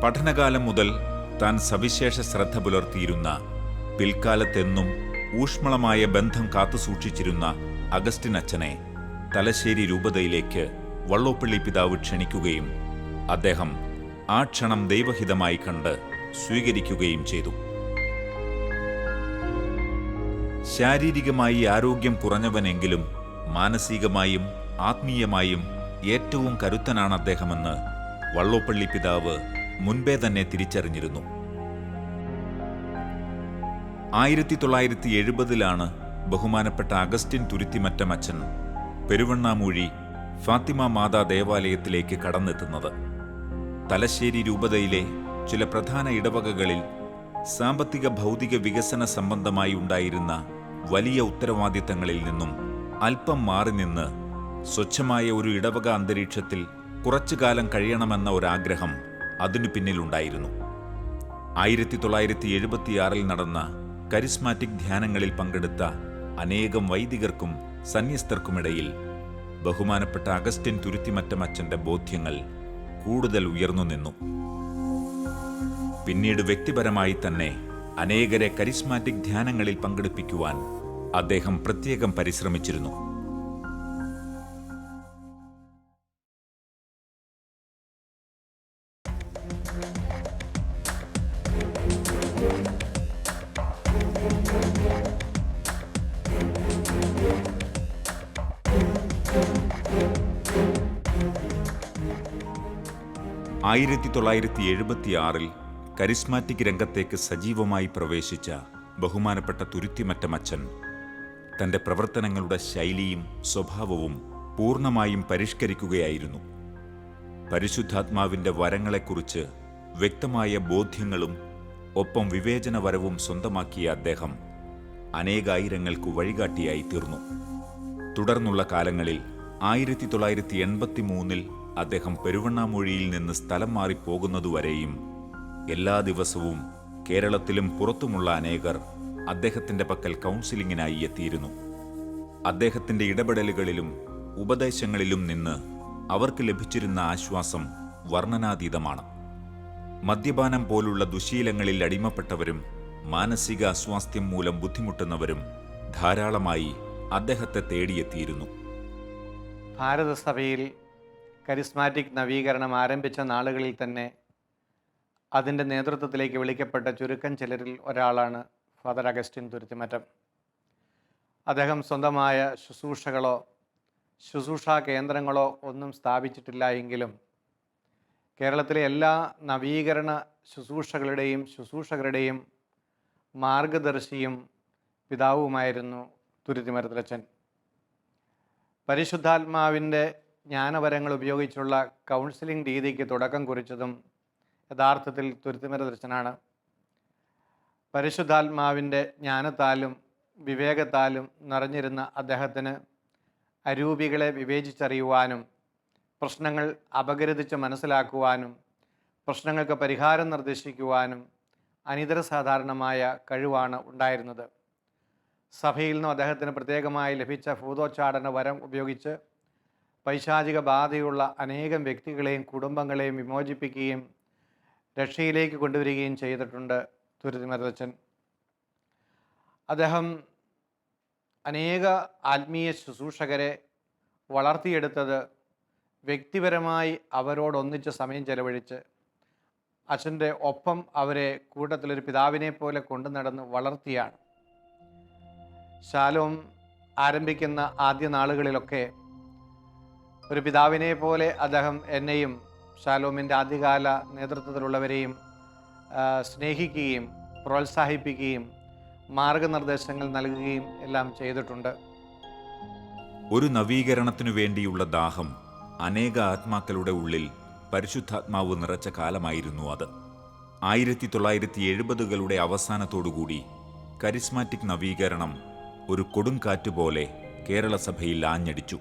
പഠനകാലം മുതൽ താൻ സവിശേഷ ശ്രദ്ധ പുലർത്തിയിരുന്ന, പിൽക്കാലത്തെന്നും ഊഷ്മളമായ ബന്ധം കാത്തുസൂക്ഷിച്ചിരുന്ന അഗസ്റ്റിൻ അച്ഛനെ തലശ്ശേരി രൂപതയിലേക്ക് വള്ളോപ്പള്ളി പിതാവ് ക്ഷണിക്കുകയും അദ്ദേഹം ആ ക്ഷണം ദൈവഹിതമായി കണ്ട് സ്വീകരിക്കുകയും ചെയ്തു. ശാരീരികമായി ആരോഗ്യം കുറഞ്ഞവനെങ്കിലും മാനസികമായും ആത്മീയമായും ഏറ്റവും കരുത്തനാണ് അദ്ദേഹമെന്ന് വള്ളോപ്പള്ളി പിതാവ് മുൻപേ തന്നെ തിരിച്ചറിഞ്ഞിരുന്നു. 1970 ബഹുമാനപ്പെട്ട അഗസ്റ്റിൻ തുരുത്തിമറ്റം അച്ഛൻ പെരുവണ്ണാമൂഴി ഫാത്തിമ മാതാ ദേവാലയത്തിലേക്ക് കടന്നെത്തുന്നത്. തലശ്ശേരി രൂപതയിലെ ചില പ്രധാന ഇടവകകളിൽ സാമ്പത്തിക ഭൗതിക വികസന സംബന്ധമായി ഉണ്ടായിരുന്ന വലിയ ഉത്തരവാദിത്തങ്ങളിൽ നിന്നും അല്പം മാറി നിന്ന് സ്വച്ഛമായ ഒരു ഇടവക അന്തരീക്ഷത്തിൽ കുറച്ചു കാലം കഴിയണമെന്ന ഒരാഗ്രഹം അതിനു പിന്നിലുണ്ടായിരുന്നു. 1976 നടന്ന കരിസ്മാറ്റിക് ധ്യാനങ്ങളിൽ പങ്കെടുത്ത അനേകം വൈദികർക്കും സന്യസ്തർക്കുമിടയിൽ ബഹുമാനപ്പെട്ട അഗസ്റ്റിൻ തുരുത്തിമറ്റം അച്ഛന്റെ ബോധ്യങ്ങൾ കൂടുതൽ ഉയർന്നു നിന്നു. പിന്നീട് വ്യക്തിപരമായി തന്നെ അനേകരെ കരിസ്മാറ്റിക് ധ്യാനങ്ങളിൽ പങ്കെടുപ്പിക്കുവാൻ അദ്ദേഹം പ്രത്യേകം പരിശ്രമിച്ചിരുന്നു. ആയിരത്തി 1976 കരിസ്മാറ്റിക് രംഗത്തേക്ക് സജീവമായി പ്രവേശിച്ച ബഹുമാനപ്പെട്ട തുരുത്തിമറ്റം അച്ഛൻ തന്റെ പ്രവർത്തനങ്ങളുടെ ശൈലിയും സ്വഭാവവും പൂർണ്ണമായും പരിഷ്കരിക്കുകയായിരുന്നു. പരിശുദ്ധാത്മാവിന്റെ വരങ്ങളെക്കുറിച്ച് വ്യക്തമായ ബോധ്യങ്ങളും ഒപ്പം വിവേചനവരവും സ്വന്തമാക്കിയ അദ്ദേഹം അനേകായിരങ്ങൾക്ക് വഴികാട്ടിയായി തീർന്നു. തുടർന്നുള്ള കാലങ്ങളിൽ 1983 അദ്ദേഹം പെരുവണ്ണാമൂഴിയിൽ നിന്ന് സ്ഥലം മാറിപ്പോകുന്നതുവരെയും എല്ലാ ദിവസവും കേരളത്തിലും പുറത്തുമുള്ള അനേകർ അദ്ദേഹത്തിന്റെ പക്കൽ കൗൺസിലിങ്ങിനായി എത്തിയിരുന്നു. അദ്ദേഹത്തിന്റെ ഇടപെടലുകളിലും ഉപദേശങ്ങളിലും നിന്ന് അവർക്ക് ലഭിച്ചിരുന്ന ആശ്വാസം വർണ്ണനാതീതമാണ്. മദ്യപാനം പോലുള്ള ദുശീലങ്ങളിൽ അടിമപ്പെട്ടവരും മാനസിക അസ്വാസ്ഥ്യം മൂലം ബുദ്ധിമുട്ടുന്നവരും ധാരാളമായി അദ്ദേഹത്തെ തേടിയെത്തിയിരുന്നു. ഭാരതസഭയിൽ കരിസ്മാറ്റിക് നവീകരണം ആരംഭിച്ച നാളുകളിൽ തന്നെ അതിൻ്റെ നേതൃത്വത്തിലേക്ക് വിളിക്കപ്പെട്ട ചുരുക്കം ചിലരിൽ ഒരാളാണ് ഫാദർ അഗസ്റ്റിൻ തുരുത്തിമറ്റം. അദ്ദേഹം സ്വന്തമായ ശുശ്രൂഷാ കേന്ദ്രങ്ങളോ ഒന്നും സ്ഥാപിച്ചിട്ടില്ല എങ്കിലും കേരളത്തിലെ എല്ലാ നവീകരണ ശുശ്രൂഷകരുടെയും മാർഗദർശിയും പിതാവുമായിരുന്നു തുരുത്തിമറ്റത്തച്ഛൻ. പരിശുദ്ധാത്മാവിൻ്റെ ജ്ഞാനവരങ്ങൾ ഉപയോഗിച്ചുള്ള കൗൺസിലിംഗ് രീതിക്ക് തുടക്കം കുറിച്ചതും യഥാർത്ഥത്തിൽ തുരുത്തിമറ്റത്തച്ഛനാണ്. പരിശുദ്ധാത്മാവിൻ്റെ ജ്ഞാനത്താലും വിവേകത്താലും നിറഞ്ഞിരുന്ന അദ്ദേഹത്തിന് അരൂപികളെ വിവേചിച്ചറിയുവാനും പ്രശ്നങ്ങൾ അപഗ്രഥിച്ച് മനസ്സിലാക്കുവാനും പ്രശ്നങ്ങൾക്ക് പരിഹാരം നിർദ്ദേശിക്കുവാനും അനിതര സാധാരണമായ കഴിവാണ് ഉണ്ടായിരുന്നത്. സഭയിൽ നിന്നും അദ്ദേഹത്തിന് പ്രത്യേകമായി ലഭിച്ച ഭൂതോച്ചാടന വരം ഉപയോഗിച്ച് പൈശാചിക ബാധയുള്ള അനേകം വ്യക്തികളെയും കുടുംബങ്ങളെയും വിമോചിപ്പിക്കുകയും രക്ഷയിലേക്ക് കൊണ്ടുവരികയും ചെയ്തിട്ടുണ്ട് തുരുത്തിമറ്റത്തച്ഛൻ. അദ്ദേഹം അനേക ആത്മീയ ശുശ്രൂഷകരെ വളർത്തിയെടുത്തത് വ്യക്തിപരമായി അവരോടൊന്നിച്ച് സമയം ചെലവഴിച്ച് അച്ഛൻ്റെ ഒപ്പം അവരെ കൂട്ടത്തിലൊരു പിതാവിനെ പോലെ കൊണ്ടു നടന്ന് വളർത്തിയാണ്. ശാലോം ആരംഭിക്കുന്ന ആദ്യ നാളുകളിലൊക്കെ ഒരു പിതാവിനെ പോലെ അദ്ദേഹം എന്നെയും ശാലോമിൻ്റെ ആദ്യകാല നേതൃത്വത്തിലുള്ളവരെയും സ്നേഹിക്കുകയും പ്രോത്സാഹിപ്പിക്കുകയും മാർഗനിർദ്ദേശങ്ങൾ നൽകുകയും എല്ലാം ചെയ്തിട്ടുണ്ട്. ഒരു നവീകരണത്തിനു വേണ്ടിയുള്ള ദാഹം അനേക ആത്മാക്കളുടെ ഉള്ളിൽ പരിശുദ്ധാത്മാവ് നിറച്ച കാലമായിരുന്നു അത്. 1970 അവസാനത്തോടുകൂടി കരിസ്മാറ്റിക് നവീകരണം ഒരു കൊടുങ്കാറ്റുപോലെ കേരള സഭയിൽ ആഞ്ഞടിച്ചു.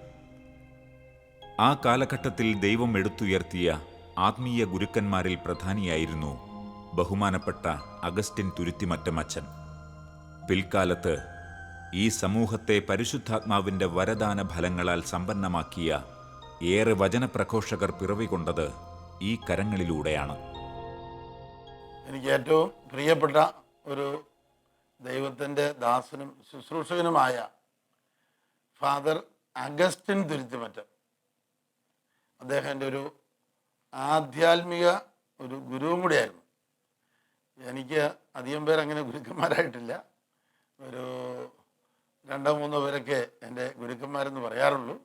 ആ കാലഘട്ടത്തിൽ ദൈവം എടുത്തുയർത്തിയ ആത്മീയ ഗുരുക്കന്മാരിൽ പ്രധാനിയായിരുന്നു ബഹുമാനപ്പെട്ട അഗസ്റ്റിൻ തുരുത്തിമറ്റം അച്ഛൻ. പിൽക്കാലത്ത് ഈ സമൂഹത്തെ പരിശുദ്ധാത്മാവിൻ്റെ വരദാന ഫലങ്ങളാൽ സമ്പന്നമാക്കിയ ഏറെ വചനപ്രഘോഷകർ പിറവികൊണ്ടത് ഈ കരങ്ങളിലൂടെയാണ്. എനിക്ക് ഏറ്റവും പ്രിയപ്പെട്ട ഒരു ദൈവത്തിൻ്റെ ദാസനും ശുശ്രൂഷകനുമായ ഫാദർ അഗസ്റ്റിൻ തുരുത്തിമറ്റം, അദ്ദേഹം എൻ്റെ ഒരു ആധ്യാത്മിക ഒരു ഗുരുവും കൂടിയായിരുന്നു. എനിക്ക് അധികം പേരങ്ങനെ ഗുരുക്കന്മാരായിട്ടില്ല, ഒരു 2-3 പേരൊക്കെ എൻ്റെ ഗുരുക്കന്മാരെന്ന് പറയാറുള്ളൂ.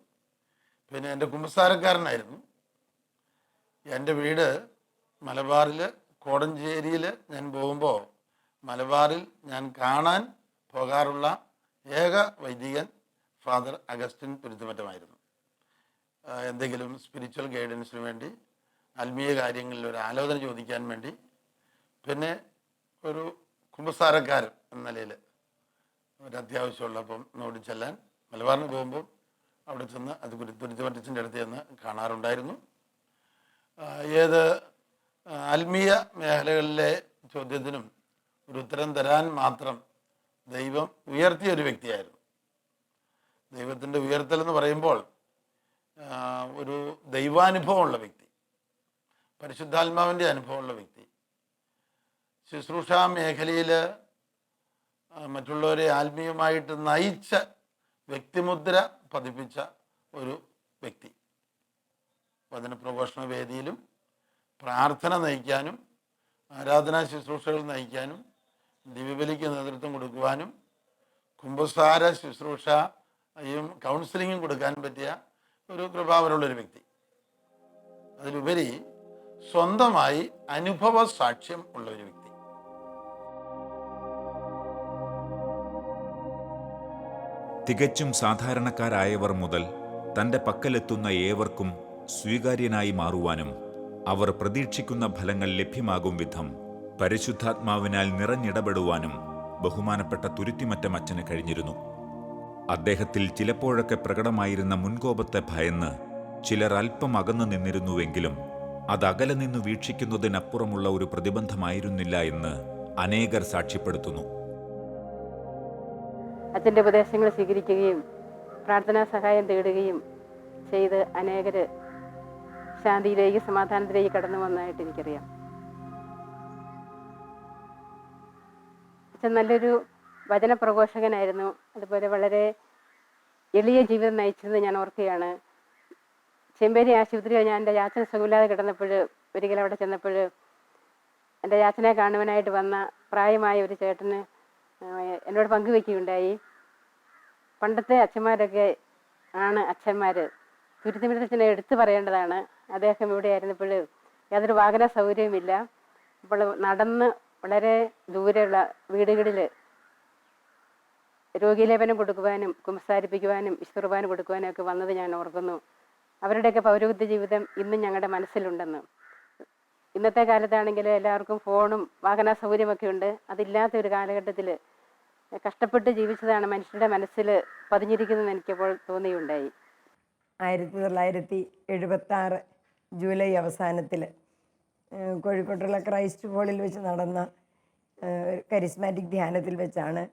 പിന്നെ എൻ്റെ കുമ്പസാരക്കാരനായിരുന്നു. എൻ്റെ വീട് മലബാറിൽ കോടഞ്ചേരിയിൽ ഞാൻ പോകുമ്പോൾ മലബാറിൽ ഞാൻ കാണാൻ പോകാറുള്ള ഏക വൈദികൻ ഫാദർ അഗസ്റ്റിൻ തുരുത്തിമറ്റമായിരുന്നു. എന്തെങ്കിലും സ്പിരിച്വൽ ഗൈഡൻസിന് വേണ്ടി, ആത്മീയ കാര്യങ്ങളിൽ ഒരു ആലോചന ചോദിക്കാൻ വേണ്ടി, പിന്നെ ഒരു കുമ്പസാരക്കാരൻ എന്ന നിലയിൽ ഒരു അത്യാവശ്യമുള്ളപ്പം നോടി ചെല്ലാൻ മലബാറിന് പോകുമ്പോൾ അവിടെ ചെന്ന് അത് തുരുത്തിമറ്റത്തിൻ്റെ അടുത്ത് ചെന്ന് കാണാറുണ്ടായിരുന്നു. ഏത് ആത്മീയ മേഖലകളിലെ ചോദ്യത്തിനും ഒരു ഉത്തരം തരാൻ മാത്രം ദൈവം ഉയർത്തിയ ഒരു വ്യക്തിയായിരുന്നു. ദൈവത്തിൻ്റെ ഉയർത്തൽ എന്ന് പറയുമ്പോൾ ഒരു ദൈവാനുഭവമുള്ള വ്യക്തി, പരിശുദ്ധാത്മാവിൻ്റെ അനുഭവമുള്ള വ്യക്തി, ശുശ്രൂഷാ മേഖലയിൽ മറ്റുള്ളവരെ ആത്മീയമായിട്ട് നയിച്ച വ്യക്തിമുദ്ര പതിപ്പിച്ച ഒരു വ്യക്തി. വചന പ്രഘോഷണ വേദിയിലും പ്രാർത്ഥന നയിക്കാനും ആരാധനാ ശുശ്രൂഷകൾ നയിക്കാനും ദിവ്യബലിക്ക് നേതൃത്വം കൊടുക്കുവാനും കുമ്പസാര ശുശ്രൂഷയും കൗൺസിലിങ്ങും കൊടുക്കാൻ പറ്റിയ ഒരു കൃപാവരമുള്ളൊരു വ്യക്തി. അതിലുപരി സ്വന്തമായി അനുഭവ സാക്ഷ്യം ഉള്ള ഒരു വ്യക്തി. തികച്ചും സാധാരണക്കാരായവർ മുതൽ തൻ്റെ പക്കലെത്തുന്ന ഏവർക്കും സ്വീകാര്യനായി മാറുവാനും അവർ പ്രതീക്ഷിക്കുന്ന ഫലങ്ങൾ ലഭ്യമാകും വിധം പരിശുദ്ധാത്മാവിനാൽ നിറഞ്ഞിടപെടുവാനും ബഹുമാനപ്പെട്ട തുരുത്തിമറ്റം അച്ഛന് കഴിഞ്ഞിരുന്നു. അദ്ദേഹത്തിൽ ചിലപ്പോഴൊക്കെ പ്രകടമായിരുന്ന മുൻകോപത്തെ ഭയന്ന് ചിലർ അല്പം അകന്നു നിന്നിരുന്നുവെങ്കിലും അത് അകലെ നിന്ന് വീക്ഷിക്കുന്നതിനപ്പുറമുള്ള ഒരു പ്രതിബന്ധമായിരുന്നില്ല എന്ന് അനേകർ സാക്ഷ്യപ്പെടുത്തുന്നു. അച്ഛൻ്റെ ഉപദേശങ്ങൾ സ്വീകരിക്കുകയും പ്രാർത്ഥനാ സഹായം തേടുകയും ചെയ്ത് അനേകർ ശാന്തിയിലേക്ക് സമാധാനത്തിലേക്ക് കടന്നു വന്നതായിട്ട് എനിക്കറിയാം. അച്ഛൻ നല്ലൊരു വചനപ്രഘോഷകനായിരുന്നു. അതുപോലെ വളരെ എളിയ ജീവിതം നയിച്ചത് ഞാൻ ഓർക്കുകയാണ്. ചെമ്പേരി ആശുപത്രിയിൽ ഞാൻ എൻ്റെ യാച്ചന സുഖമില്ലാതെ കിടന്നപ്പോൾ ഒരിക്കലും അവിടെ ചെന്നപ്പോൾ എൻ്റെ യാച്ചനെ കാണുവാനായിട്ട് വന്ന പ്രായമായ ഒരു ചേട്ടന് എന്നോട് പങ്കുവെക്കുകയുണ്ടായി. പണ്ടത്തെ അച്ഛന്മാരൊക്കെ ആണ് അച്ഛന്മാർ. തുരുത്തിമറ്റത്തിനെ എടുത്തു പറയേണ്ടതാണ്. അദ്ദേഹം ഇവിടെ ആയിരുന്നപ്പോൾ യാതൊരു വാഹന സൗകര്യവുമില്ല. അപ്പോൾ നടന്ന് വളരെ ദൂരെയുള്ള വീടുകളിൽ രോഗീലേപനം കൊടുക്കുവാനും കുമ്പസാരിപ്പിക്കുവാനും വിശുദ്ധ കൊടുക്കുവാനും ഒക്കെ വന്നത് ഞാൻ ഓർക്കുന്നു. അവരുടെയൊക്കെ പൗരോഹിത്യ ജീവിതം ഇന്നും ഞങ്ങളുടെ മനസ്സിലുണ്ടെന്ന്. ഇന്നത്തെ കാലത്താണെങ്കിൽ എല്ലാവർക്കും ഫോണും വാഹന സൗകര്യമൊക്കെ ഉണ്ട്. അതില്ലാത്ത ഒരു കാലഘട്ടത്തിൽ കഷ്ടപ്പെട്ട് ജീവിച്ചതാണ് മനുഷ്യരുടെ മനസ്സിൽ പതിഞ്ഞിരിക്കുന്നതെന്ന് എനിക്കപ്പോൾ തോന്നിയുണ്ടായി. 1976 ജൂലൈ അവസാനത്തിൽ കോഴിക്കോട്ടുള്ള ക്രൈസ്റ്റ് ഹോളിൽ വെച്ച് നടന്ന കരിസ്മാറ്റിക് ധ്യാനത്തിൽ വെച്ചാണ്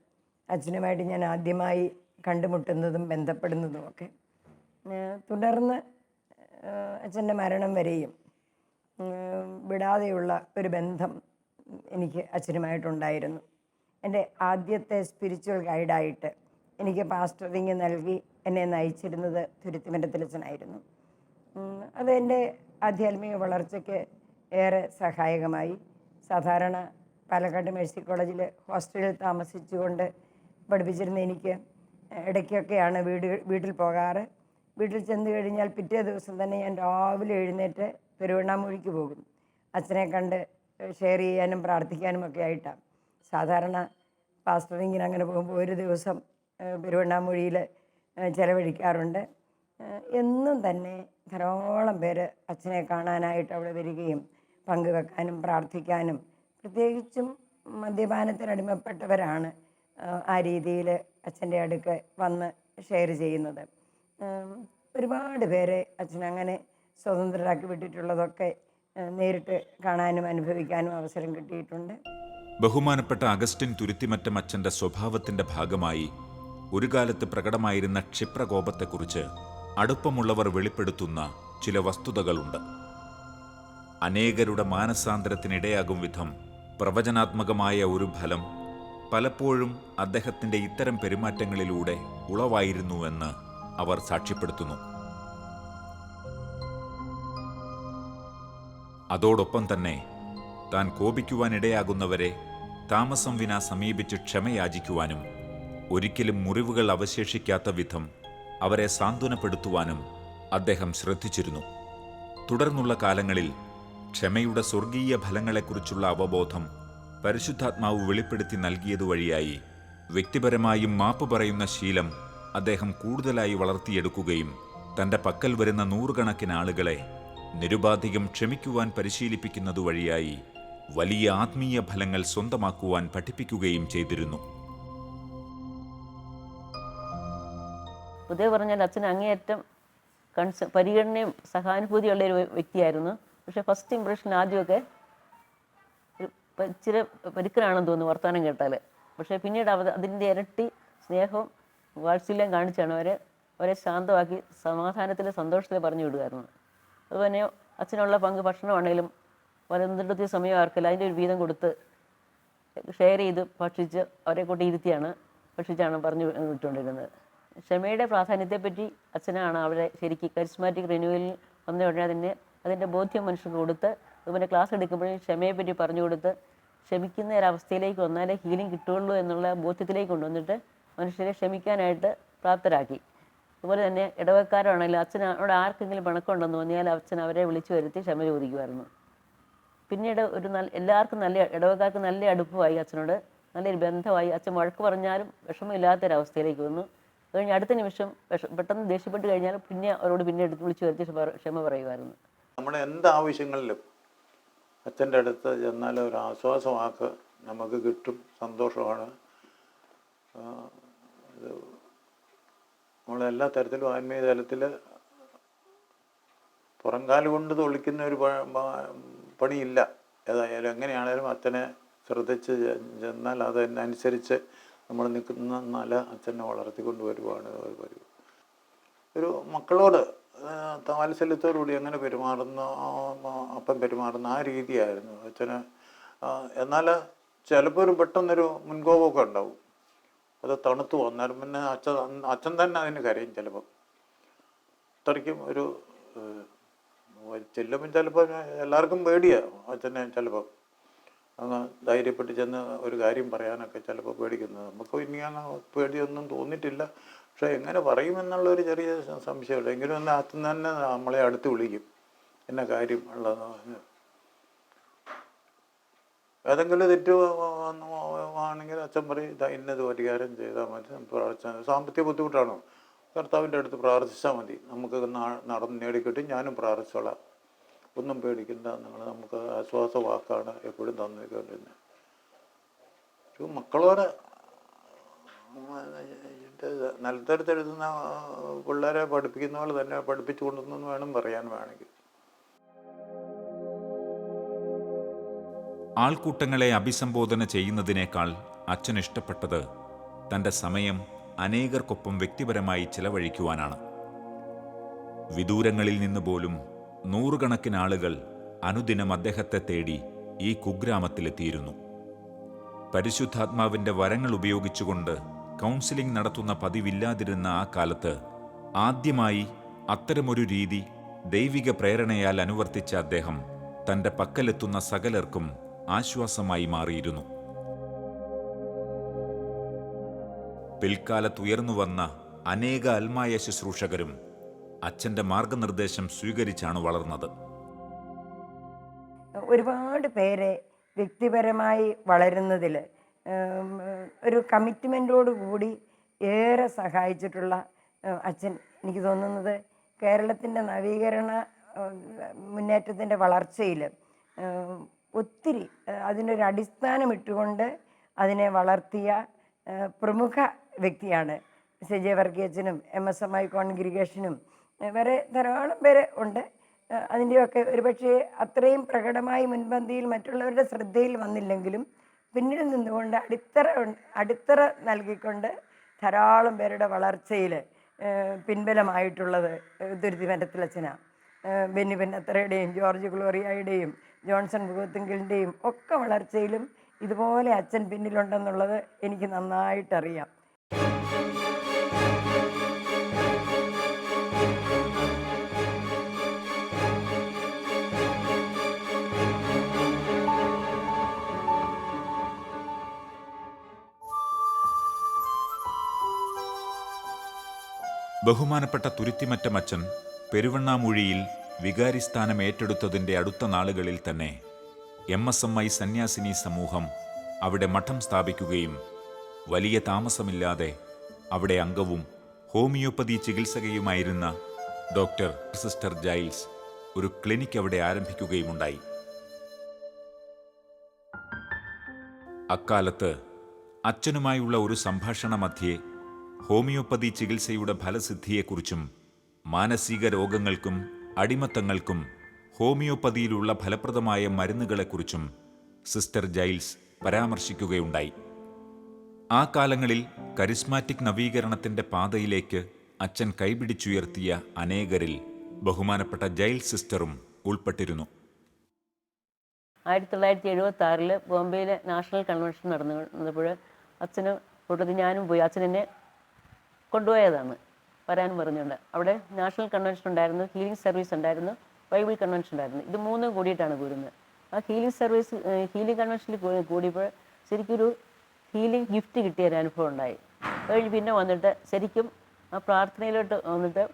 അച്ഛനുമായിട്ട് ഞാൻ ആദ്യമായി കണ്ടുമുട്ടുന്നതും ബന്ധപ്പെടുന്നതുമൊക്കെ. തുടർന്ന് അച്ഛൻ്റെ മരണം വരെയും വിടാതെയുള്ള ഒരു ബന്ധം എനിക്ക് അച്ഛനുമായിട്ടുണ്ടായിരുന്നു. എൻ്റെ ആദ്യത്തെ സ്പിരിച്വൽ ഗൈഡായിട്ട് എനിക്ക് പാസ്റ്ററിങ് നൽകി എന്നെ നയിച്ചിരുന്നത് തുരുത്തിമറ്റത്തിലച്ഛനായിരുന്നു. അത് എൻ്റെ ആധ്യാത്മിക വളർച്ചയ്ക്ക് ഏറെ സഹായകമായി. സാധാരണ പാലക്കാട് മേഴ്സി കോളേജിൽ ഹോസ്റ്റലിൽ താമസിച്ചുകൊണ്ട് പഠിപ്പിച്ചിരുന്ന എനിക്ക് ഇടയ്ക്കൊക്കെയാണ് വീട്ടിൽ പോകാറ്. വീട്ടിൽ ചെന്ന് കഴിഞ്ഞാൽ പിറ്റേ ദിവസം തന്നെ ഞാൻ രാവിലെ എഴുന്നേറ്റ് പെരുവണ്ണാമൂഴിക്ക് പോകും. അച്ഛനെ കണ്ട് ഷെയർ ചെയ്യാനും പ്രാർത്ഥിക്കാനും ഒക്കെ ആയിട്ടാണ്. സാധാരണ പാസ്റ്ററിങ്ങിന് അങ്ങനെ പോകുമ്പോൾ ഒരു ദിവസം പെരുവണ്ണാമൂഴിയിൽ ചിലവഴിക്കാറുണ്ട്. എന്നും തന്നെ ധാരാളം പേര് അച്ഛനെ കാണാനായിട്ട് അവിടെ വരികയും പങ്കുവെക്കാനും പ്രാർത്ഥിക്കാനും, പ്രത്യേകിച്ചും മദ്യപാനത്തിനടിമപ്പെട്ടവരാണ് ആ രീതിയിൽ അച്ഛൻ്റെ അടുക്ക് വന്ന് ഷെയർ ചെയ്യുന്നത്. ഒരുപാട് പേരെ അച്ഛൻ അങ്ങനെ സ്വതന്ത്രരാക്കി വിട്ടിട്ടുള്ളതൊക്കെ നേരിട്ട് കാണാനും അനുഭവിക്കാനും അവസരം കിട്ടിയിട്ടുണ്ട്. ബഹുമാനപ്പെട്ട അഗസ്റ്റിൻ തുരുത്തിമറ്റം അച്ഛൻ്റെ സ്വഭാവത്തിൻ്റെ ഭാഗമായി ഒരു കാലത്ത് പ്രകടമായിരുന്ന ക്ഷിപ്രകോപത്തെക്കുറിച്ച് അടുപ്പമുള്ളവർ വെളിപ്പെടുത്തുന്ന ചില വസ്തുതകളുണ്ട്. അനേകരുടെ മാനസാന്തരത്തിനിടയാകും വിധം പ്രവചനാത്മകമായ ഒരു ഫലം പലപ്പോഴും അദ്ദേഹത്തിൻ്റെ ഇത്തരം പെരുമാറ്റങ്ങളിലൂടെ ഉളവായിരുന്നുവെന്ന് അവർ സാക്ഷ്യപ്പെടുത്തുന്നു. അതോടൊപ്പം തന്നെ താൻ കോപിക്കുവാനിടയാകുന്നവരെ താമസം വിനാ സമീപിച്ച് ക്ഷമയാചിക്കുവാനും ഒരിക്കലും മുറിവുകൾ അവശേഷിക്കാത്ത വിധം അവരെ സാന്ത്വനപ്പെടുത്തുവാനും അദ്ദേഹം ശ്രദ്ധിച്ചിരുന്നു. തുടർന്നുള്ള കാലങ്ങളിൽ ക്ഷമയുടെ സ്വർഗീയ ഫലങ്ങളെക്കുറിച്ചുള്ള അവബോധം പരിശുദ്ധാത്മാവ് വെളിപ്പെടുത്തി നൽകിയതുവഴിയായി വ്യക്തിപരമായും മാപ്പ് പറയുന്ന ശീലം അദ്ദേഹം കൂടുതലായി വളർത്തിയെടുക്കുകയും തൻ്റെ പക്കൽ വരുന്ന നൂറുകണക്കിന് ആളുകളെ നിരുപാധികം ക്ഷമിക്കുവാൻ പരിശീലിപ്പിക്കുന്നതുവഴിയായി വലിയ ആത്മീയ ഫലങ്ങൾ സ്വന്തമാക്കുവാൻ പഠിപ്പിക്കുകയും ചെയ്തിരുന്നു. പൊതുവെ പറഞ്ഞാൽ അച്ഛൻ അങ്ങേയറ്റം പരിഗണനയും സഹാനുഭൂതിയുള്ള ഒരു വ്യക്തിയായിരുന്നു. പക്ഷേ ഫസ്റ്റ് ഇംപ്രഷൻ ആദ്യമൊക്കെ ഇച്ചിരി പരുക്കനാണെന്ന് തോന്നുന്നു വർത്തമാനം കേട്ടാൽ. പക്ഷേ പിന്നീട് അതിൻ്റെ ഇരട്ടി സ്നേഹവും വാത്സല്യം കാണിച്ചാണ് അവരെ ശാന്തമാക്കി സമാധാനത്തിൽ സന്തോഷത്തിൽ പറഞ്ഞു വിടുമായിരുന്നു. അതുപോലെ അച്ഛനുള്ള പങ്ക് ഭക്ഷണമാണെങ്കിലും വലന്നിടത്തിയ സമയം ആർക്കല്ല അതിൻ്റെ ഒരു വീതം കൊടുത്ത് ഷെയർ ചെയ്ത് ഭക്ഷിച്ച് അവരെ കൂട്ടി ഭക്ഷിച്ചാണ് പറഞ്ഞു വിട്ടുകൊണ്ടിരുന്നത്. ക്ഷമയുടെ പ്രാധാന്യത്തെപ്പറ്റി അച്ഛനാണ് അവരെ ശരിക്കും കരിസ്മാറ്റിക് റിന്യൂവലിൽ വന്ന ഉടനെ അതിൻ്റെ ബോധ്യം മനുഷ്യർക്ക് കൊടുത്ത്, അതുപോലെ ക്ലാസ് എടുക്കുമ്പോഴും ക്ഷമയെപ്പറ്റി പറഞ്ഞു കൊടുത്ത് ക്ഷമിക്കുന്ന ഒരവസ്ഥയിലേക്ക് വന്നാലേ ഹീലിംഗ് കിട്ടുകയുള്ളൂ എന്നുള്ള ബോധ്യത്തിലേക്ക് കൊണ്ടുവന്നിട്ട് മനുഷ്യരെ ക്ഷമിക്കാനായിട്ട് പ്രാപ്തരാക്കി. അതുപോലെ തന്നെ ഇടവക്കാരാണെങ്കിലും അച്ഛനോട് ആർക്കെങ്കിലും പിണക്കമുണ്ടെന്ന് തോന്നിയാൽ അച്ഛൻ അവരെ വിളിച്ചു വരുത്തി ക്ഷമ ചോദിക്കുമായിരുന്നു. പിന്നീട് എല്ലാവർക്കും ഇടവക്കാർക്ക് നല്ല അടുപ്പമായി, അച്ഛനോട് നല്ലൊരു ബന്ധമായി. അച്ഛൻ വഴക്ക് പറഞ്ഞാലും വിഷമമില്ലാത്തൊരവസ്ഥയിലേക്ക് വന്നു. അത് കഴിഞ്ഞ് അടുത്ത നിമിഷം പെട്ടെന്ന് ദേഷ്യപ്പെട്ട് കഴിഞ്ഞാൽ പിന്നെ അവരോട് പിന്നെ എടുത്ത് വിളിച്ചു വരുത്തി ക്ഷമ പറയുമായിരുന്നു. നമ്മുടെ എന്ത് ആവശ്യങ്ങളിലും അച്ഛൻ്റെ അടുത്ത് ചെന്നാൽ ഒരു ആശ്വാസവാക്ക് നമുക്ക് കിട്ടും, സന്തോഷമാണ്. ഇത് നമ്മളെല്ലാ തരത്തിലും ആത്മീയ തലത്തിൽ പുറംകാല് കൊണ്ട് തൊളിക്കുന്ന ഒരു പണിയില്ല. ഏതായാലും എങ്ങനെയാണേലും അച്ഛനെ ശ്രദ്ധിച്ച് ചെന്നാൽ അതിനനുസരിച്ച് നമ്മൾ നിൽക്കുന്ന നല്ല അച്ഛനെ വളർത്തിക്കൊണ്ട് വരുവാണ് പതിവ്. ഒരു മക്കളോട് വാത്സല്യത്തോടുകൂടി എങ്ങനെ അപ്പം പെരുമാറുന്ന ആ രീതിയായിരുന്നു അച്ഛന്. എന്നാൽ ചിലപ്പോൾ ഒരു പെട്ടെന്നൊരു മുൻകോപമൊക്കെ ഉണ്ടാവും. അത് തണുത്തു വന്നാലും പിന്നെ അച്ഛൻ തന്നെ അതിന് കരയും. ചിലപ്പം അത്രയ്ക്കും ഒരു ചെല്ലുമ്പം ചിലപ്പോൾ എല്ലാവർക്കും പേടിയാണ് അച്ഛനെ. ചിലപ്പം അങ്ങ് ധൈര്യപ്പെട്ട് ചെന്ന് ഒരു കാര്യം പറയാനൊക്കെ ചിലപ്പോൾ പേടിക്കുന്നത്. നമുക്ക് ഇനി അങ്ങ് പേടിയൊന്നും തോന്നിയിട്ടില്ല. പക്ഷെ എങ്ങനെ പറയുമെന്നുള്ളൊരു ചെറിയ സംശയമുണ്ട്. എങ്കിലും ഒന്ന് അച്ഛൻ തന്നെ നമ്മളെ അടുത്ത് വിളിക്കും, എന്ന കാര്യം ഉള്ളതെന്ന്. ഏതെങ്കിലും തെറ്റ് ആണെങ്കിൽ അച്ഛൻ പറയും, ഇന്നത് പരിഹാരം ചെയ്താൽ മതി, പ്രാർത്ഥന. സാമ്പത്തിക ബുദ്ധിമുട്ടാണോ, കർത്താവിൻ്റെ അടുത്ത് പ്രാർത്ഥിച്ചാൽ മതി, നമുക്ക് നടന്ന് നേടിക്കിട്ടും, ഞാനും പ്രാർത്ഥിച്ചോളാം, ഒന്നും പേടിക്കണ്ട, നമുക്ക് ആശ്വാസ വാക്കാണ് എപ്പോഴും തന്നിക്കൊണ്ടിരുന്നത്. ഒരു മക്കളോട് നിലത്തെടുത്തെഴുതുന്ന പിള്ളേരെ പഠിപ്പിക്കുന്ന പോലെ തന്നെ പഠിപ്പിച്ചു കൊണ്ടുവന്നു വേണം പറയാൻ. വേണമെങ്കിൽ ആൾക്കൂട്ടങ്ങളെ അഭിസംബോധന ചെയ്യുന്നതിനേക്കാൾ അച്ഛൻ ഇഷ്ടപ്പെട്ടത് തൻ്റെ സമയം അനേകർക്കൊപ്പം വ്യക്തിപരമായി ചിലവഴിക്കുവാനാണ്. വിദൂരങ്ങളിൽ നിന്ന് പോലും നൂറുകണക്കിന് ആളുകൾ അനുദിനം അദ്ദേഹത്തെ തേടി ഈ കുഗ്രാമത്തിലെത്തിയിരുന്നു. പരിശുദ്ധാത്മാവിൻ്റെ വരങ്ങൾ ഉപയോഗിച്ചുകൊണ്ട് കൗൺസിലിംഗ് നടത്തുന്ന പതിവില്ലാതിരുന്ന ആ കാലത്ത് ആദ്യമായി അത്തരമൊരു രീതി ദൈവിക പ്രേരണയാൽ അനുവർത്തിച്ച അദ്ദേഹം തൻ്റെ പക്കലെത്തുന്ന സകലർക്കും ആശ്വാസമായി മാറിയിരുന്നു. പിൽക്കാലത്തുയർന്നുവന്ന അനേക അൽമായ ശുശ്രൂഷകരും അച്ഛൻ്റെ മാർഗനിർദ്ദേശം സ്വീകരിച്ചാണ് വളർന്നത്. ഒരുപാട് പേരെ വ്യക്തിപരമായി വളരുന്നതിൽ ഒരു കമ്മിറ്റ്മെൻറ്റോടുകൂടി ഏറെ സഹായിച്ചിട്ടുള്ള അച്ഛൻ, എനിക്ക് തോന്നുന്നത് കേരളത്തിൻ്റെ നവീകരണ മുന്നേറ്റത്തിൻ്റെ വളർച്ചയിൽ ഒത്തിരി അതിനൊരു അടിസ്ഥാനം ഇട്ടുകൊണ്ട് അതിനെ വളർത്തിയ പ്രമുഖ വ്യക്തിയാണ്. CJ വർഗീയച്ചനും MSMI കോൺഗ്രിഗേഷനും വരെ ധാരാളം പേര് ഉണ്ട്. അതിൻ്റെയൊക്കെ ഒരുപക്ഷെ അത്രയും പ്രകടമായി മുൻപന്തിയിൽ മറ്റുള്ളവരുടെ ശ്രദ്ധയിൽ വന്നില്ലെങ്കിലും പിന്നിൽ നിന്നുകൊണ്ട് അടിത്തറ നൽകിക്കൊണ്ട് ധാരാളം പേരുടെ വളർച്ചയിൽ പിൻബലമായിട്ടുള്ളത് തുരുത്തിമരത്തിലച്ഛനാണ്. ബെന്നി പെന്നത്തറയുടെയും ജോർജ് ഗ്ലോറിയയുടെയും ജോൺസൺ ഭൂത്തിങ്കിളിൻ്റെയും ഒക്കെ വളർച്ചയിലും ഇതുപോലെ അച്ഛൻ പിന്നിലുണ്ടെന്നുള്ളത് എനിക്ക് നന്നായിട്ടറിയാം. ബഹുമാനപ്പെട്ട തുരുത്തിമറ്റമച്ചൻ പെരുവണ്ണാമൂഴിയിൽ വികാരിസ്ഥാനം ഏറ്റെടുത്തതിൻ്റെ അടുത്ത നാളുകളിൽ തന്നെ MSMI സന്യാസിനി സമൂഹം അവിടെ മഠം സ്ഥാപിക്കുകയും വലിയ താമസമില്ലാതെ അവിടെ അംഗവും ഹോമിയോപ്പതി ചികിത്സകയുമായിരുന്ന സിസ്റ്റർ ജൈൽസ് ഒരു ക്ലിനിക്ക് അവിടെ ആരംഭിക്കുകയുമുണ്ടായി. അക്കാലത്ത് അച്ഛനുമായുള്ള ഒരു സംഭാഷണ മധ്യേ ഹോമിയോപ്പതി ചികിത്സയുടെ ഫലസിദ്ധിയെക്കുറിച്ചും മാനസിക രോഗങ്ങൾക്കും അടിമത്തങ്ങൾക്കും ഹോമിയോപ്പതിയിലുള്ള ഫലപ്രദമായ മരുന്നുകളെക്കുറിച്ചും സിസ്റ്റർ ജൈൽസ് പരാമർശിക്കുകയുണ്ടായി. ആ കാലങ്ങളിൽ കരിസ്മാറ്റിക് നവീകരണത്തിൻ്റെ പാതയിലേക്ക് അച്ഛൻ കൈപിടിച്ചുയർത്തിയ അനേകരിൽ ബഹുമാനപ്പെട്ട ജൈൽസ് സിസ്റ്ററും ഉൾപ്പെട്ടിരുന്നു. 1976 ബോംബെയിലെ നാഷണൽ കൺവെൻഷൻ നടന്നപ്പോൾ അച്ഛന് കൂട്ടത്തിൽ ഞാനും പോയി. അച്ഛൻ എന്നെ കൊണ്ടുപോയതാണ് വരാൻ പറഞ്ഞുകൊണ്ട്. അവിടെ നാഷണൽ കൺവെൻഷൻ ഉണ്ടായിരുന്നു, ഹീലിംഗ് സർവീസ് ഉണ്ടായിരുന്നു, ബൈബിൾ കൺവെൻഷൻ ഉണ്ടായിരുന്നു. ഇത് മൂന്നും കൂടിയിട്ടാണ് കൂടുന്നത്. ആ ഹീലിംഗ് കൺവെൻഷനിൽ കൂടിയപ്പോൾ ശരിക്കൊരു ഹീലിംഗ് ഗിഫ്റ്റ് കിട്ടിയൊരു അനുഭവം ഉണ്ടായി. കഴിഞ്ഞ് പിന്നെ വന്നിട്ട് ശരിക്കും ആ പ്രാർത്ഥനയിലോട്ട് വന്നിട്ട്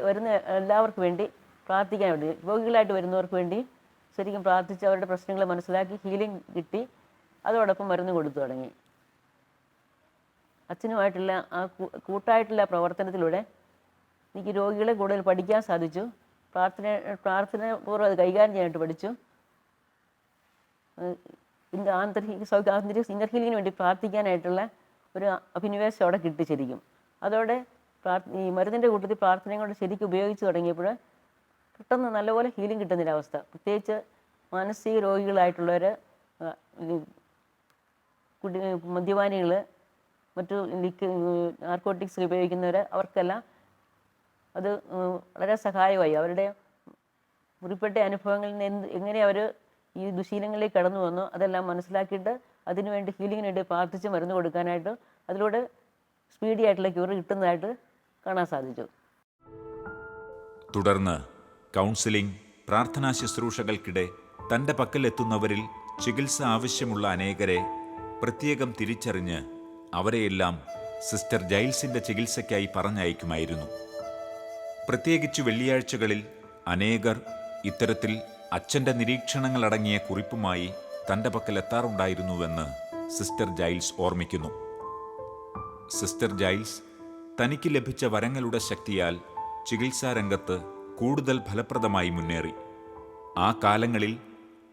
വരുന്ന എല്ലാവർക്കും വേണ്ടി പ്രാർത്ഥിക്കാൻ വേണ്ടി, രോഗികളായിട്ട് വരുന്നവർക്ക് വേണ്ടി ശരിക്കും പ്രാർത്ഥിച്ച് അവരുടെ പ്രശ്നങ്ങൾ മനസ്സിലാക്കി ഹീലിംഗ് കിട്ടി. അതോടൊപ്പം മരുന്ന് കൊടുത്തു തുടങ്ങി. അച്ഛനുമായിട്ടുള്ള ആ കൂട്ടായിട്ടുള്ള പ്രവർത്തനത്തിലൂടെ എനിക്ക് രോഗികളെ കൂടുതൽ പഠിക്കാൻ സാധിച്ചു. പ്രാർത്ഥനപൂർവ്വം അത് കൈകാര്യം ചെയ്യാനായിട്ട് പഠിച്ചു. ഇന്നർ ഹീലിങ്ങിന് വേണ്ടി പ്രാർത്ഥിക്കാനായിട്ടുള്ള ഒരു അഭിനിവേശം അവിടെ കിട്ടി ശരിക്കും. അതോടെ ഈ മരുന്നിൻ്റെ കൂട്ടത്തിൽ പ്രാർത്ഥനയും കൊണ്ട് ശരിക്കും ഉപയോഗിച്ച് തുടങ്ങിയപ്പോൾ പെട്ടെന്ന് നല്ലപോലെ ഹീലിംഗ് കിട്ടുന്നൊരവസ്ഥ. പ്രത്യേകിച്ച് മാനസിക രോഗികളായിട്ടുള്ളവർ, മദ്യപാനികൾ, മറ്റു നാർക്കോട്ടിക്സ് ഉപയോഗിക്കുന്നവർ, അവർക്കെല്ലാം അത് വളരെ സഹായമായി. അവരുടെ മുറിപ്പെട്ട അനുഭവങ്ങളിൽ നിന്ന് എങ്ങനെ അവർ ഈ ദുശീലങ്ങളിലേക്ക് കടന്നു വന്നു അതെല്ലാം മനസ്സിലാക്കിയിട്ട് അതിനുവേണ്ടി ഹീലിങ്ങിന് വേണ്ടി പ്രാർത്ഥിച്ച് മരുന്ന് കൊടുക്കാനായിട്ട് അതിലൂടെ സ്പീഡി ആയിട്ടുള്ള ക്യൂർ കിട്ടുന്നതായിട്ട് കാണാൻ സാധിച്ചു. തുടർന്ന് കൗൺസിലിംഗ്, പ്രാർത്ഥനാ ശുശ്രൂഷകൾക്കിടെ തൻ്റെ പക്കലെത്തുന്നവരിൽ ചികിത്സ ആവശ്യമുള്ള അനേകരെ പ്രത്യേകം തിരിച്ചറിഞ്ഞ് അവരെയെല്ലാം സിസ്റ്റർ ജൈൽസിൻ്റെ ചികിത്സയ്ക്കായി പറഞ്ഞയക്കുമായിരുന്നു. പ്രത്യേകിച്ച് വെള്ളിയാഴ്ചകളിൽ അനേകർ ഇത്തരത്തിൽ അച്ഛൻ്റെ നിരീക്ഷണങ്ങളടങ്ങിയ കുറിപ്പുമായി തൻ്റെ പക്കലെത്താറുണ്ടായിരുന്നുവെന്ന് സിസ്റ്റർ ജൈൽസ് ഓർമ്മിക്കുന്നു. സിസ്റ്റർ ജൈൽസ് തനിക്ക് ലഭിച്ച വരങ്ങളുടെ ശക്തിയാൽ ചികിത്സാരംഗത്ത് കൂടുതൽ ഫലപ്രദമായി മുന്നേറി. ആ കാലങ്ങളിൽ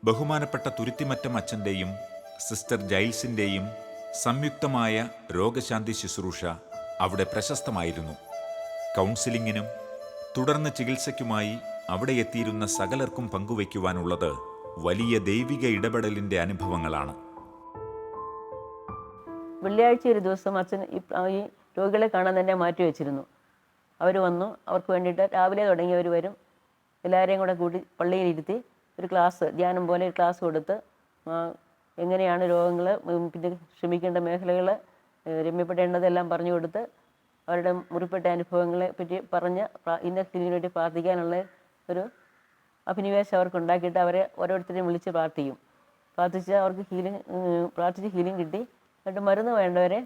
ബഹുമാനപ്പെട്ട തുരുത്തിമറ്റം അച്ഛൻ്റെയും സിസ്റ്റർ ജൈൽസിൻ്റെയും സംയുക്തമായ രോഗശാന്തി ശുശ്രൂഷ അവിടെ പ്രശസ്തമായിരുന്നു. കൗൺസിലിങ്ങിനും തുടർന്ന് ചികിത്സയ്ക്കുമായി അവിടെ എത്തിയിരുന്ന സകലർക്കും പങ്കുവയ്ക്കുവാനുള്ളത് വലിയ ദൈവിക ഇടപെടലിൻ്റെ അനുഭവങ്ങളാണ്. വെള്ളിയാഴ്ച ഒരു ദിവസം അച്ഛൻ ഈ രോഗികളെ കാണാൻ തന്നെ മാറ്റി വെച്ചിരുന്നു. അവർ വന്നു, അവർക്ക് വേണ്ടിയിട്ട് രാവിലെ തുടങ്ങിയവർ വരും. എല്ലാവരെയും കൂടെ കൂട്ടി പള്ളിയിലിരുത്തി ഒരു ക്ലാസ്, ധ്യാനം പോലെ ക്ലാസ് കൊടുത്ത് എങ്ങനെയാണ് രോഗങ്ങൾ, പിന്നെ ക്ഷമിക്കേണ്ട മേഖലകൾ, രമ്യപ്പെടേണ്ടതെല്ലാം പറഞ്ഞു കൊടുത്ത് അവരുടെ മുറിപ്പെട്ട അനുഭവങ്ങളെ പറ്റി പറഞ്ഞ് ഇന്ന ഹീലിങ്ങിന് വേണ്ടി പ്രാർത്ഥിക്കാനുള്ള ഒരു അഭിനിവേശം അവർക്ക് ഉണ്ടാക്കിയിട്ട് അവരെ ഓരോരുത്തരെയും വിളിച്ച് പ്രാർത്ഥിച്ച് അവർക്ക് പ്രാർത്ഥിച്ച് ഹീലിംഗ് കിട്ടി. എന്നിട്ട് മരുന്ന് വേണ്ടവരെ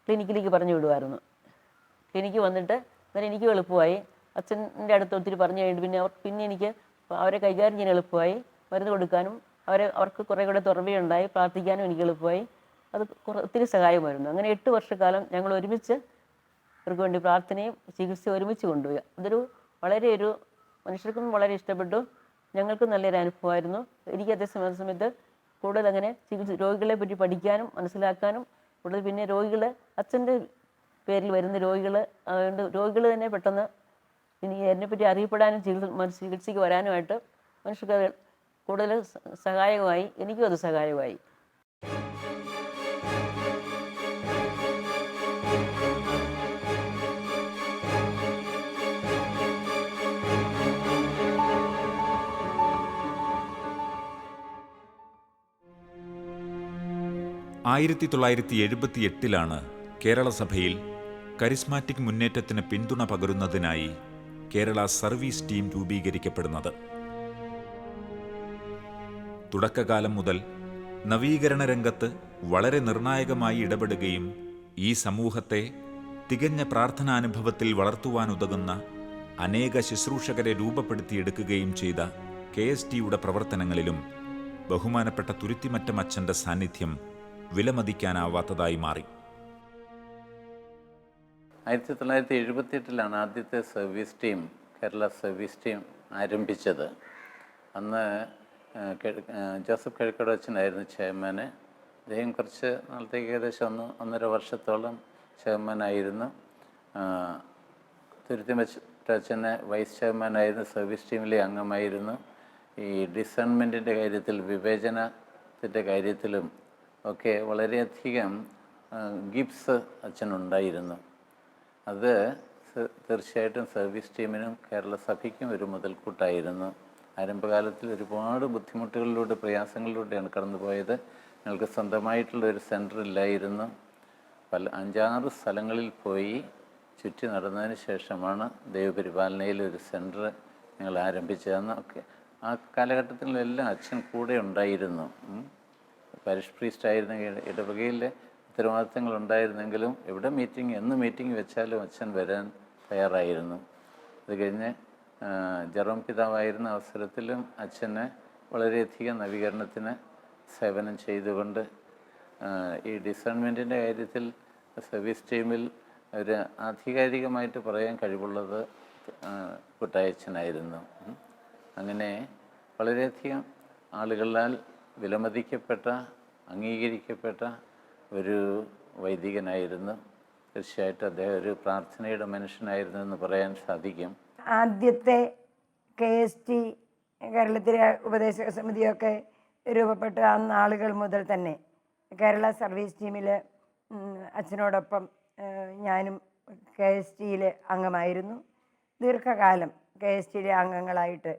ക്ലിനിക്കിലേക്ക് പറഞ്ഞു വിടുമായിരുന്നു. ക്ലിനിക്ക് വന്നിട്ട് അന്നേരം എനിക്ക് എളുപ്പമായി. അച്ഛൻ്റെ അടുത്ത് ഒത്തിരി പറഞ്ഞു കഴിഞ്ഞിട്ട് പിന്നെ എനിക്ക് അവരെ കൈകാര്യം ചെയ്യാൻ എളുപ്പമായി. മരുന്ന് കൊടുക്കാനും അവർക്ക് കുറേ കൂടെ തുറവിയുണ്ടായി, പ്രാർത്ഥിക്കാനും എനിക്ക് എളുപ്പമായി. അത് ഒത്തിരി സഹായമായിരുന്നു. അങ്ങനെ 8 വർഷക്കാലം ഞങ്ങൾ ഒരുമിച്ച് അവർക്ക് വേണ്ടി പ്രാർത്ഥനയും ചികിത്സയും ഒരുമിച്ച് കൊണ്ടുപോയി. അതൊരു മനുഷ്യർക്കും വളരെ ഇഷ്ടപ്പെട്ടു, ഞങ്ങൾക്കും നല്ലൊരു അനുഭവമായിരുന്നു. എനിക്ക് അതേ സമയത്ത് കൂടുതൽ അങ്ങനെ രോഗികളെ പറ്റി പഠിക്കാനും മനസ്സിലാക്കാനും കൂടുതൽ, പിന്നെ അച്ഛൻ്റെ പേരിൽ വരുന്ന അതുകൊണ്ട് രോഗികൾ തന്നെ പെട്ടെന്ന് ഇനി എന്നെപ്പറ്റി അറിയപ്പെടാനും ചികിത്സയ്ക്ക് വരാനുമായിട്ട് മനുഷ്യർക്ക് കൂടുതൽ സഹായകമായി. എനിക്കും അത് സഹായകമായി. 1978 കേരള സഭയിൽ കരിസ്മാറ്റിക് മുന്നേറ്റത്തിന് പിന്തുണ പകരുന്നതിനായി കേരള സർവീസ് ടീം രൂപീകരിക്കപ്പെടുന്നത്. തുടക്കകാലം മുതൽ നവീകരണ രംഗത്ത് വളരെ നിർണായകമായി ഇടപെടുകയും ഈ സമൂഹത്തെ തികഞ്ഞ പ്രാർത്ഥനാനുഭവത്തിൽ വളർത്തുവാനുതകുന്ന അനേക ശുശ്രൂഷകരെ രൂപപ്പെടുത്തിയെടുക്കുകയും ചെയ്ത KSTയുടെ പ്രവർത്തനങ്ങളിലും ബഹുമാനപ്പെട്ട തുരുത്തിമറ്റം അച്ഛൻ്റെ സാന്നിധ്യം വിലമതിക്കാനാവാത്തതായി മാറി. 1978 ആദ്യത്തെ service team, Kerala service team ആരംഭിച്ചത്. അന്ന് ജോസഫ് കഴിക്കോട് അച്ഛനായിരുന്നു ചെയർമാന്. അദ്ദേഹം കുറച്ച് നാളത്തേക്ക് ഏകദേശം 1.5 വർഷത്തോളം ചെയർമാനായിരുന്നു. തുരുത്തിമറ്റച്ഛന് വൈസ് ചെയർമാനായിരുന്നു. സർവീസ് ടീമിലെ അംഗമായിരുന്നു. ഈ ഡിസേൺമെൻറ്റിൻ്റെ കാര്യത്തിൽ, വിവേചനത്തിൻ്റെ കാര്യത്തിലും ഒക്കെ വളരെയധികം ഗിഫ്റ്റ്സ് അച്ഛനുണ്ടായിരുന്നു. അത് തീർച്ചയായിട്ടും സർവീസ് ടീമിനും കേരള സഭയ്ക്കും ഒരു മുതൽക്കൂട്ടായിരുന്നു. ആരംഭകാലത്തിൽ ഒരുപാട് ബുദ്ധിമുട്ടുകളിലൂടെ, പ്രയാസങ്ങളിലൂടെയാണ് കടന്നുപോയത്. ഞങ്ങൾക്ക് സ്വന്തമായിട്ടുള്ളൊരു സെൻറ്റർ ഇല്ലായിരുന്നു. 5-6 സ്ഥലങ്ങളിൽ പോയി ചുറ്റി നടന്നതിന് ശേഷമാണ് ദൈവപരിപാലനയിൽ ഒരു സെൻറ്റർ ഞങ്ങൾ ആരംഭിച്ചതെന്ന്. ഒക്കെ ആ കാലഘട്ടത്തിലെല്ലാം അച്ഛൻ കൂടെ ഉണ്ടായിരുന്നു. പാരിഷ് പ്രീസ്റ്റ് ആയിരുന്ന ഇടവകയിലെ ഉത്തരവാദിത്തങ്ങൾ ഉണ്ടായിരുന്നെങ്കിലും എവിടെ എന്ന് മീറ്റിംഗ് വെച്ചാലും അച്ഛൻ വരാൻ തയ്യാറായിരുന്നു. അത് കഴിഞ്ഞ് ജെറോം പിതാവായിരുന്ന അവസരത്തിലും അച്ഛന് വളരെയധികം നവീകരണത്തിന് സേവനം ചെയ്തുകൊണ്ട് ഈ ഡിസേൺമെൻറ്റിൻ്റെ കാര്യത്തിൽ സർവീസ് ടീമിൽ ഒരു ആധികാരികമായിട്ട് പറയാൻ കഴിവുള്ളത് കുട്ടായച്ചനായിരുന്നു. അങ്ങനെ വളരെയധികം ആളുകളാൽ വിലമതിക്കപ്പെട്ട, അംഗീകരിക്കപ്പെട്ട ഒരു വൈദികനായിരുന്നു. തീർച്ചയായിട്ടും അദ്ദേഹം ഒരു പ്രാർത്ഥനയുടെ മനുഷ്യനായിരുന്നു എന്ന് പറയാൻ സാധിക്കും. ആദ്യത്തെ KST കേരളത്തിലെ ഉപദേശക സമിതിയൊക്കെ രൂപപ്പെട്ട ആ നാളുകൾ മുതൽ തന്നെ കേരള സർവീസ് ടീമിൽ അച്ഛനോടൊപ്പം ഞാനും KSTയിൽ അംഗമായിരുന്നു. ദീർഘകാലം KSTയിലെ അംഗങ്ങളായിട്ട്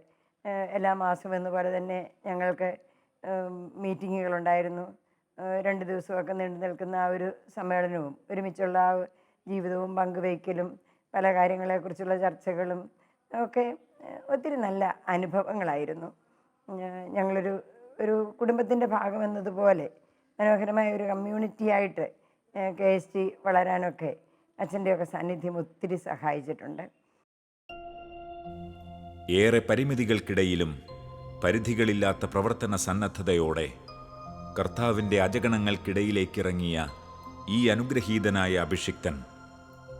എല്ലാ മാസവും എന്നപോലെ തന്നെ ഞങ്ങൾക്ക് മീറ്റിങ്ങുകളുണ്ടായിരുന്നു. 2 ദിവസമൊക്കെ നീണ്ടു നിൽക്കുന്ന ആ ഒരു സമ്മേളനവും ഒരുമിച്ചുള്ള ആ ജീവിതവും പങ്കുവയ്ക്കലും പല കാര്യങ്ങളെക്കുറിച്ചുള്ള ചർച്ചകളും ഒക്കെ ഒത്തിരി നല്ല അനുഭവങ്ങളായിരുന്നു. ഞങ്ങളൊരു കുടുംബത്തിൻ്റെ ഭാഗമെന്നതുപോലെ മനോഹരമായ ഒരു കമ്മ്യൂണിറ്റിയായിട്ട് KST വളരാനൊക്കെ അച്ഛൻ്റെയൊക്കെ സാന്നിധ്യം ഒത്തിരി സഹായിച്ചിട്ടുണ്ട്. ഏറെ പരിമിതികൾക്കിടയിലും പരിധികളില്ലാത്ത പ്രവർത്തന സന്നദ്ധതയോടെ കർത്താവിൻ്റെ അജഗണങ്ങൾക്കിടയിലേക്കിറങ്ങിയ ഈ അനുഗ്രഹീതനായ അഭിഷിക്തൻ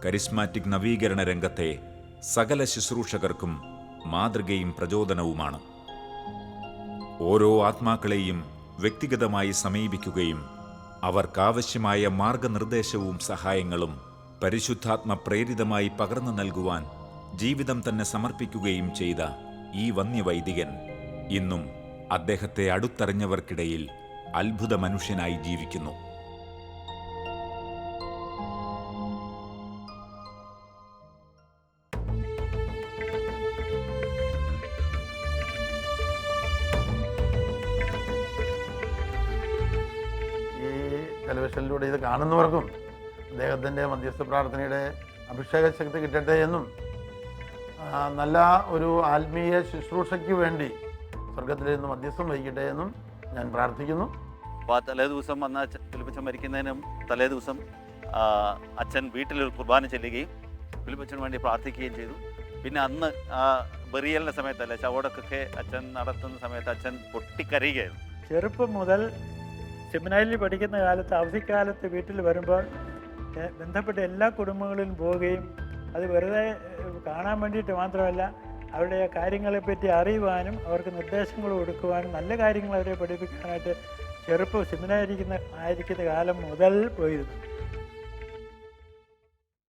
കരിസ്മാറ്റിക് നവീകരണ രംഗത്തെ സകല ശുശ്രൂഷകർക്കും മാതൃകയും പ്രചോദനവുമാണ്. ഓരോ ആത്മാക്കളെയും വ്യക്തിഗതമായി സമീപിക്കുകയും അവർക്കാവശ്യമായ മാർഗനിർദ്ദേശവും സഹായങ്ങളും പരിശുദ്ധാത്മ പ്രേരിതമായി പകർന്നു നൽകുവാൻ ജീവിതം തന്നെ സമർപ്പിക്കുകയും ചെയ്ത ഈ വന്യവൈദികൻ ഇന്നും അദ്ദേഹത്തെ അടുത്തറിഞ്ഞവർക്കിടയിൽ അത്ഭുത മനുഷ്യനായി ജീവിക്കുന്നു. ടെലിവിഷനിലൂടെ ഇത് കാണുന്നവർക്കും അദ്ദേഹത്തിൻ്റെ മധ്യസ്ഥ പ്രാർത്ഥനയുടെ അഭിഷേക ശക്തി കിട്ടട്ടെ എന്നും നല്ല ഒരു ആത്മീയ ശുശ്രൂഷയ്ക്ക് വേണ്ടി സ്വർഗത്തിൽ നിന്ന് മധ്യസ്ഥം വഹിക്കട്ടെ എന്നും ഞാൻ പ്രാർത്ഥിക്കുന്നു. അപ്പോൾ തലേ ദിവസം വന്ന ഫിലിപ്പച്ചൻ മരിക്കുന്നതിനും തലേ ദിവസം അച്ഛൻ വീട്ടിലൊരു കുർബാന ചെല്ലുകയും ഫിലിപ്പച്ചന് വേണ്ടി പ്രാർത്ഥിക്കുകയും ചെയ്തു. പിന്നെ അന്ന് ബെറിയലിൻ്റെ സമയത്തല്ലേ, ചവടക്കൊക്കെ അച്ഛൻ നടത്തുന്ന സമയത്ത് അച്ഛൻ പൊട്ടിക്കരയുകയായിരുന്നു. ചെറുപ്പം മുതൽ സെമിനാരിൽ പഠിക്കുന്ന കാലത്ത്, അവധിക്കാലത്ത് വീട്ടിൽ വരുമ്പോൾ ബന്ധപ്പെട്ട എല്ലാ കുടുംബങ്ങളിലും പോവുകയും അത് വെറുതെ കാണാൻ വേണ്ടിയിട്ട് മാത്രമല്ല, അവരുടെ കാര്യങ്ങളെപ്പറ്റി അറിയുവാനും അവർക്ക് നിർദ്ദേശങ്ങൾ കൊടുക്കുവാനും നല്ല കാര്യങ്ങൾ അവരെ പഠിപ്പിക്കാനായിട്ട് ചെറുപ്പം സെമിനാരിക്കുന്ന കാലം മുതൽ പോയിരുന്നു.